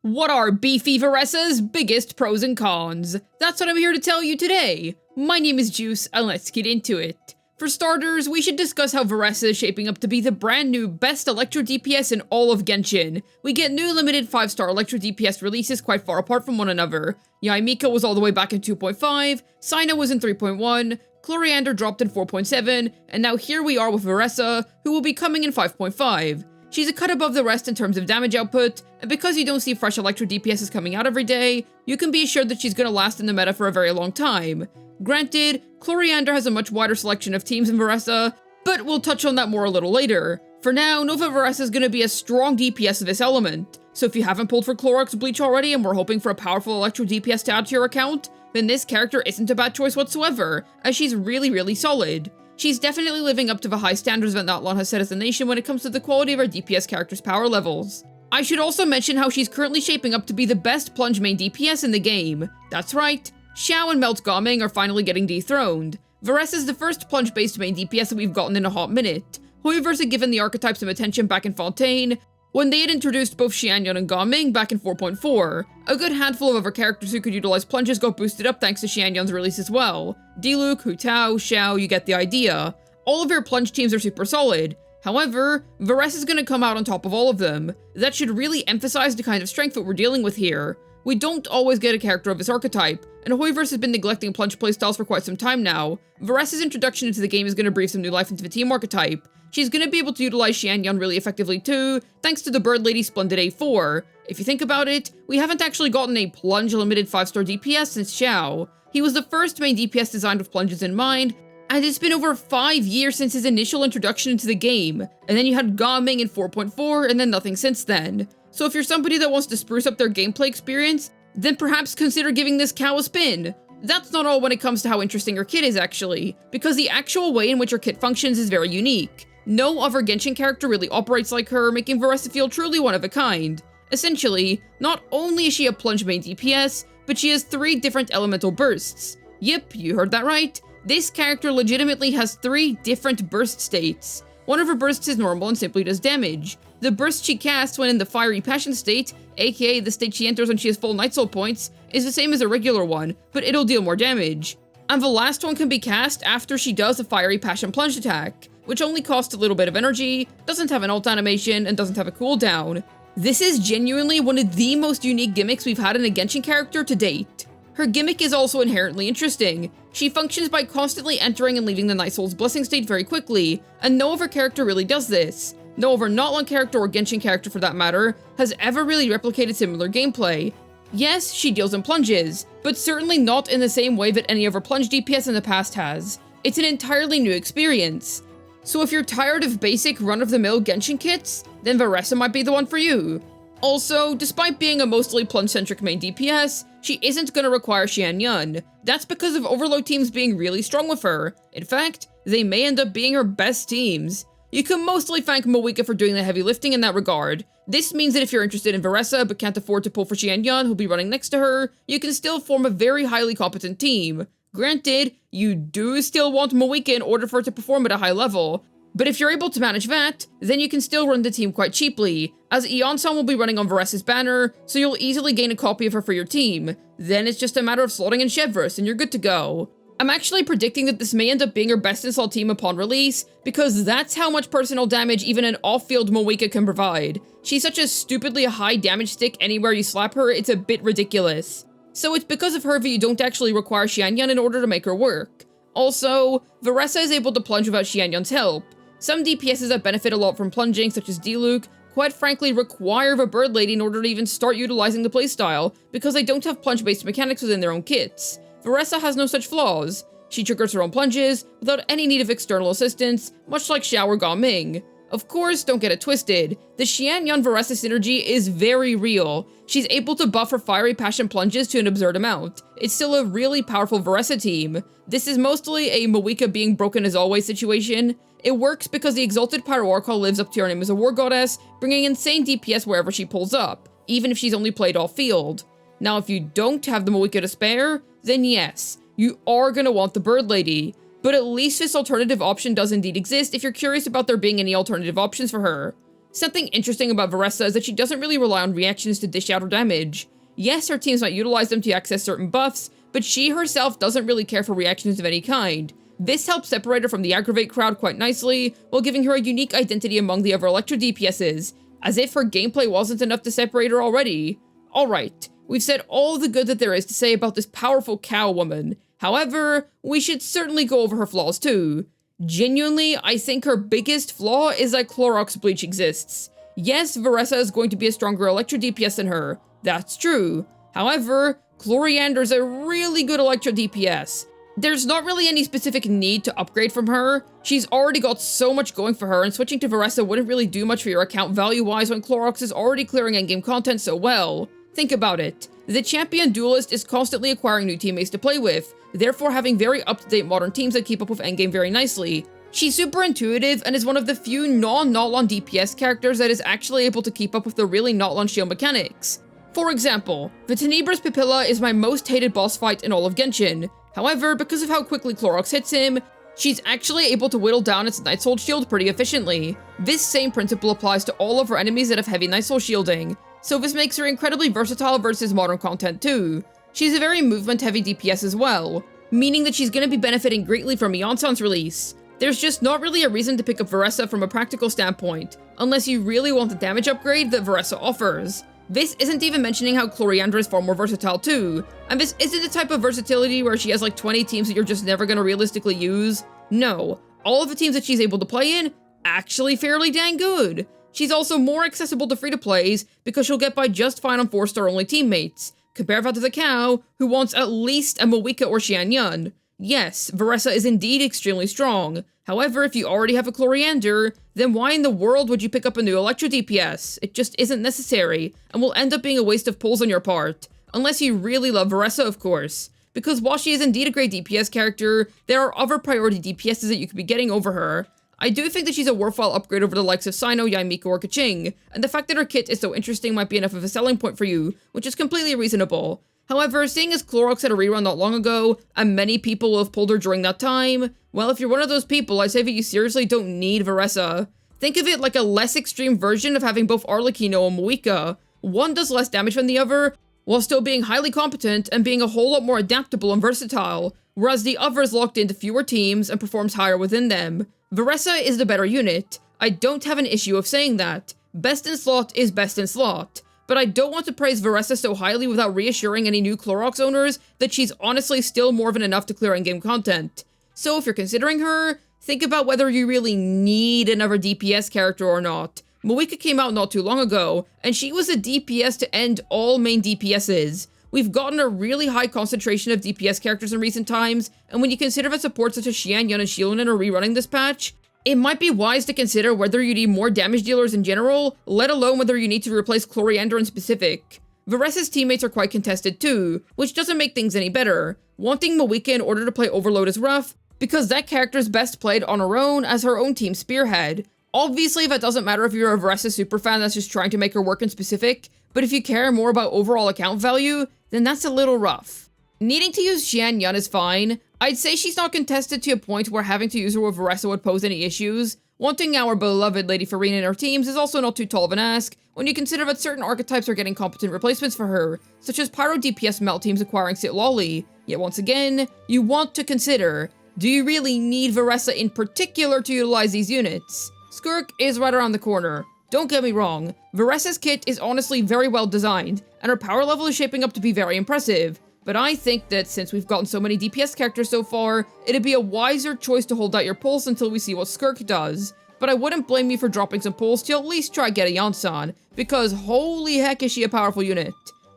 What are Beefy Varesa's biggest pros and cons? That's what I'm here to tell you today. My name is Juice, and let's get into it. For starters, we should discuss how Varesa is shaping up to be the brand new best Electro DPS in all of Genshin. We get new limited 5-star Electro DPS releases quite far apart from one another. Yaimika was all the way back in 2.5, Saina was in 3.1, Chloriander dropped in 4.7, and now here we are with Varesa, who will be coming in 5.5. She's a cut above the rest in terms of damage output, and because you don't see fresh Electro DPSs coming out every day, you can be assured that she's gonna last in the meta for a very long time. Granted, Chloriander has a much wider selection of teams than Varesa, but we'll touch on that more a little later. For now, Nova Varesa is gonna be a strong DPS of this element, so if you haven't pulled for Clorox Bleach already and were hoping for a powerful Electro DPS to add to your account, then this character isn't a bad choice whatsoever, as she's really solid. She's definitely living up to the high standards that Natlan has set as a nation when it comes to the quality of our DPS characters' power levels. I should also mention how she's currently shaping up to be the best plunge main DPS in the game. That's right, Xiao and Melt Gaming are finally getting dethroned. Varesa is the first plunge-based main DPS that we've gotten in a hot minute. However, had given the archetypes some attention back in Fontaine, when they had introduced both Xianyun and Gaming back in 4.4. A good handful of other characters who could utilize plunges got boosted up thanks to Xianyun's release as well. Diluc, Hu Tao, Xiao, you get the idea. All of their plunge teams are super solid. However, Varesa is gonna come out on top of all of them. That should really emphasize the kind of strength that we're dealing with here. We don't always get a character of this archetype, and Hoiverse has been neglecting plunge playstyles for quite some time now. Varesa's introduction into the game is gonna breathe some new life into the team archetype. She's gonna be able to utilize Xianyun really effectively too, thanks to the Bird Lady Splendid A4. If you think about it, we haven't actually gotten a plunge limited 5-star DPS since Xiao. He was the first main DPS designed with plunges in mind, and it's been over 5 years since his initial introduction into the game. And then you had Gaming in 4.4, and then nothing since then. So if you're somebody that wants to spruce up their gameplay experience, then perhaps consider giving this cow a spin. That's not all when it comes to how interesting her kit is actually, because the actual way in which her kit functions is very unique. No other Genshin character really operates like her, making Varesa feel truly one of a kind. Essentially, not only is she a plunge main DPS, but she has 3 different elemental bursts. Yep, you heard that right. This character legitimately has 3 different burst states. One of her bursts is normal and simply does damage. The burst she casts when in the Fiery Passion state, aka the state she enters when she has full Night Soul points, is the same as a regular one, but it'll deal more damage. And the last one can be cast after she does a Fiery Passion plunge attack, which only costs a little bit of energy, doesn't have an ult animation, and doesn't have a cooldown. This is genuinely one of the most unique gimmicks we've had in a Genshin character to date. Her gimmick is also inherently interesting. She functions by constantly entering and leaving the Night Soul's Blessing state very quickly, and no other character really does this. No other Natlan character or Genshin character for that matter has ever really replicated similar gameplay. Yes, she deals in plunges, but certainly not in the same way that any other plunge DPS in the past has. It's an entirely new experience. So if you're tired of basic run-of-the-mill Genshin kits, then Varesa might be the one for you. Also, despite being a mostly plunge-centric main DPS, she isn't gonna require Xianyun. That's because of overload teams being really strong with her. In fact, they may end up being her best teams. You can mostly thank Moika for doing the heavy lifting in that regard. This means that if you're interested in Varesa but can't afford to pull for Xianyun, who'll be running next to her, you can still form a very highly competent team. Granted, you do still want Moika in order for her to perform at a high level, but if you're able to manage that, then you can still run the team quite cheaply, as Eon-san will be running on Varesa's banner, so you'll easily gain a copy of her for your team. Then it's just a matter of slotting in Chevreuse and you're good to go. I'm actually predicting that this may end up being her best installed team upon release, because that's how much personal damage even an off-field Moika can provide. She's such a stupidly high damage stick anywhere you slap her, it's a bit ridiculous. So it's because of her that you don't actually require Xianyun in order to make her work. Also, Varesa is able to plunge without Xianyun's help. Some DPSs that benefit a lot from plunging, such as Diluc, quite frankly require the Bird Lady in order to even start utilizing the playstyle, because they don't have plunge-based mechanics within their own kits. Varesa has no such flaws. She triggers her own plunges without any need of external assistance, much like Xiao or Gaming. Of course, don't get it twisted, the Xianyun-Varesa synergy is very real. She's able to buff her Fiery Passion plunges to an absurd amount. It's still a really powerful Varesa team. This is mostly a Moika being broken as always situation. It works because the Exalted Pyroarchal lives up to her name as a war goddess, bringing insane DPS wherever she pulls up, even if she's only played off-field. Now if you don't have the Moika to spare, then yes, you are gonna want the Bird Lady. But at least this alternative option does indeed exist if you're curious about there being any alternative options for her. Something interesting about Varesa is that she doesn't really rely on reactions to dish out her damage. Yes, her teams might utilize them to access certain buffs, but she herself doesn't really care for reactions of any kind. This helps separate her from the aggravate crowd quite nicely, while giving her a unique identity among the other Electro DPSs, as if her gameplay wasn't enough to separate her already. Alright, we've said all the good that there is to say about this powerful cow woman. However, we should certainly go over her flaws too. Genuinely, I think her biggest flaw is that Clorox Bleach exists. Yes, Varesa is going to be a stronger Electro DPS than her. That's true. However, Cloriander's a really good Electro DPS. There's not really any specific need to upgrade from her. She's already got so much going for her, and switching to Varesa wouldn't really do much for your account value-wise when Clorox is already clearing endgame content so well. Think about it. The champion duelist is constantly acquiring new teammates to play with, therefore having very up-to-date modern teams that keep up with endgame very nicely. She's super intuitive and is one of the few non-Notlon DPS characters that is actually able to keep up with the really Notlon shield mechanics. For example, the Tenebra's Pupilla is my most hated boss fight in all of Genshin. However, because of how quickly Clorox hits him, she's actually able to whittle down its Night Soul shield pretty efficiently. This same principle applies to all of her enemies that have heavy Night Soul shielding, so this makes her incredibly versatile versus modern content too. She's a very movement-heavy DPS as well, meaning that she's going to be benefiting greatly from Yonsan's release. There's just not really a reason to pick up Varesa from a practical standpoint, unless you really want the damage upgrade that Varesa offers. This isn't even mentioning how Cloriander is far more versatile too, and this isn't the type of versatility where she has like 20 teams that you're just never going to realistically use. No, all of the teams that she's able to play in, actually fairly dang good. She's also more accessible to free-to-plays because she'll get by just fine on 4-star only teammates. Compare that to the cow, who wants at least a Moika or Xianyun. Yes, Varesa is indeed extremely strong. However, if you already have a Cloriander, then why in the world would you pick up a new Electro DPS? It just isn't necessary, and will end up being a waste of pulls on your part. Unless you really love Varesa, of course. Because while she is indeed a great DPS character, there are other priority DPSs that you could be getting over her. I do think that she's a worthwhile upgrade over the likes of Sino, Yaimiko, or Kaching, and the fact that her kit is so interesting might be enough of a selling point for you, which is completely reasonable. However, seeing as Clorox had a rerun not long ago, and many people will have pulled her during that time, well, if you're one of those people, I say that you seriously don't need Varesa. Think of it like a less extreme version of having both Arlecchino and Moika. One does less damage than the other, while still being highly competent and being a whole lot more adaptable and versatile, whereas the other is locked into fewer teams and performs higher within them. Varesa is the better unit. I don't have an issue of saying that. Best in slot is best in slot. But I don't want to praise Varesa so highly without reassuring any new Clorox owners that she's honestly still more than enough to clear in-game content. So if you're considering her, think about whether you really need another DPS character or not. Moika came out not too long ago, and she was a DPS to end all main DPSs. We've gotten a really high concentration of DPS characters in recent times, and when you consider that support such as Xianyun and Xianyun are rerunning this patch, it might be wise to consider whether you need more damage dealers in general, let alone whether you need to replace Cloriander in specific. Varesa's teammates are quite contested too, which doesn't make things any better. Wanting Moika in order to play Overload is rough, because that character is best played on her own as her own team spearhead. Obviously, that doesn't matter if you're a Varesa superfan that's just trying to make her work in specific, but if you care more about overall account value, then that's a little rough. Needing to use Xianyun is fine. I'd say she's not contested to a point where having to use her with Varesa would pose any issues. Wanting our beloved Lady Farina in our teams is also not too tall of an ask, when you consider that certain archetypes are getting competent replacements for her, such as Pyro DPS melt teams acquiring Sitlolly. Yet once again, you want to consider, do you really need Varesa in particular to utilize these units? Skirk is right around the corner. Don't get me wrong, Varesa's kit is honestly very well designed, and her power level is shaping up to be very impressive. But I think that since we've gotten so many DPS characters so far, it'd be a wiser choice to hold out your pulse until we see what Skirk does. But I wouldn't blame you for dropping some pulls to at least try get a Yonsan, because holy heck is she a powerful unit.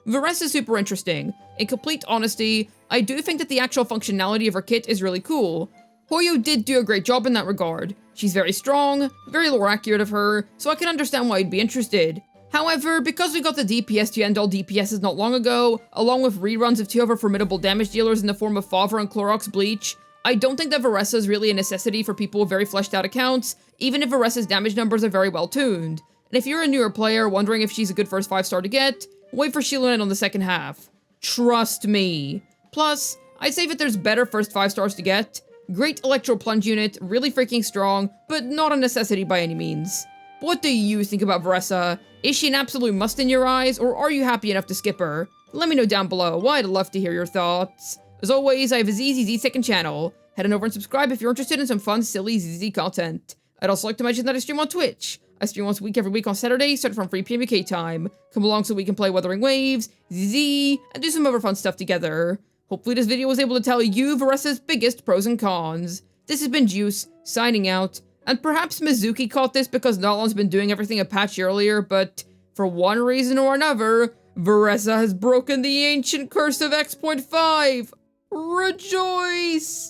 Varesa is super interesting. In complete honesty, I do think that the actual functionality of her kit is really cool. Hoyo did do a great job in that regard. She's very strong, very lore accurate of her, so I can understand why you'd be interested. However, because we got the DPS to end all DPSs not long ago, along with reruns of two other formidable damage dealers in the form of Favre and Clorox Bleach, I don't think that Varesa is really a necessity for people with very fleshed out accounts, even if Varesa's damage numbers are very well tuned. And if you're a newer player wondering if she's a good first 5-star to get, wait for Xianyun on the second half. Trust me. Plus, I'd say that there's better first 5 stars to get. Great Electro Plunge unit, really freaking strong, but not a necessity by any means. What do you think about Varesa? Is she an absolute must in your eyes, or are you happy enough to skip her? Let me know down below. I'd love to hear your thoughts. As always, I have a ZZZ second channel. Head on over and subscribe if you're interested in some fun, silly ZZZ content. I'd also like to mention that I stream on Twitch. I stream once a week every week on Saturday, starting from 3 PM UK time. Come along so we can play Wuthering Waves, ZZ, and do some other fun stuff together. Hopefully this video was able to tell you Varesa's biggest pros and cons. This has been Juice, signing out, and perhaps Mizuki caught this because Nolan's been doing everything a patch earlier, but for one reason or another, Varesa has broken the ancient curse of X.5. Rejoice!